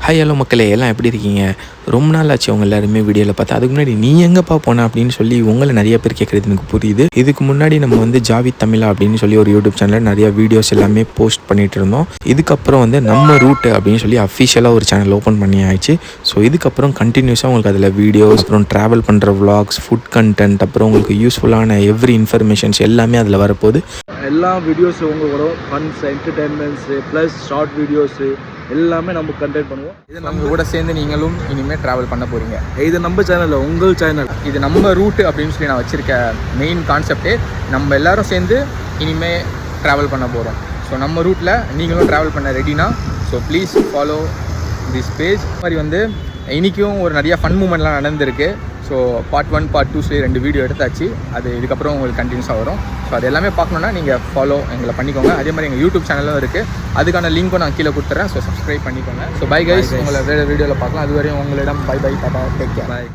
Hi hello மக்களே, எல்லாம் எப்படி இருக்கீங்க? ரொம்ப நாள் ஆச்சு அவங்க எல்லாருமே வீடியோவில் பார்த்தா. அதுக்கு முன்னாடி நீ எங்கேப்பா போன அப்படின்னு சொல்லி உங்களை நிறைய பேர் கேட்குறது எனக்கு புரியுது. இதுக்கு முன்னாடி நம்ம வந்து ஜாவித் தமிழா அப்படின்னு சொல்லி ஒரு யூடியூப் சேனலில் நிறைய வீடியோஸ் எல்லாமே போஸ்ட் பண்ணிட்டு இருந்தோம். இதுக்கப்புறம் வந்து நம்ம ரூட்டு அப்படின்னு சொல்லி அஃபிஷியலாக ஒரு சேனல் ஓப்பன் பண்ணி ஆயிடுச்சு. ஸோ இதுக்கப்புறம் கண்டினியூஸாக உங்களுக்கு அதில் வீடியோஸ், அப்புறம் ட்ராவல் பண்ணுற விளாக்ஸ், ஃபுட் கண்டென்ட், அப்புறம் உங்களுக்கு யூஸ்ஃபுல்லான எவ்ரி இன்ஃபர்மேஷன்ஸ் எல்லாமே அதில் வரப்போகுது. எல்லா வீடியோஸ் உங்களோட ஃபன்ஸ், என்டர்டெயின்மெண்ட்ஸு ப்ளஸ் ஷார்ட் வீடியோஸு எல்லாமே நம்ம கண்டெக்ட் பண்ணுவோம். இது நம்ம கூட சேர்ந்து நீங்களும் இனிமேல் ட்ராவல் பண்ண போகிறீங்க. இது நம்ம சேனலில், உங்கள் சேனல். இது நம்ம ரூட்டு அப்படின்னு சொல்லி நான் வச்சுருக்க மெயின் கான்செப்டே நம்ம எல்லோரும் சேர்ந்து இனிமேல் ட்ராவல் பண்ண போகிறோம். ஸோ நம்ம ரூட்டில் நீங்களும் ட்ராவல் பண்ண ரெடினா, so please follow this page. இது மாதிரி வந்து இன்றைக்கும் ஒரு நிறையா ஃபன் மூமெண்ட்லாம் நடந்திருக்கு. ஸோ பார்ட் 1 பார்ட் 2 சொல்லி 2 வீடியோ எடுத்தாச்சு. அது இதுக்கப்புறம் உங்களுக்கு கண்டினியூஸாக வரும். ஸோ அது எல்லாமே பார்க்கணுன்னா நீங்கள் ஃபாலோ எங்களை பண்ணிக்கோங்க. அதே மாதிரி எங்கள் யூடியூப் சேனலும் இருக்குது. அதுக்கான லிங்க்கும் நான் கீழே கொடுத்துறேன். ஸோ சப்ஸ்கிரைப் பண்ணிக்கோங்க. ஸோ பை கைஸ், உங்களை வேறு வீடியோவில் பார்க்கலாம். அது வரையும் உங்களிடம் பை டாடா, டேக் கேர். பாய்.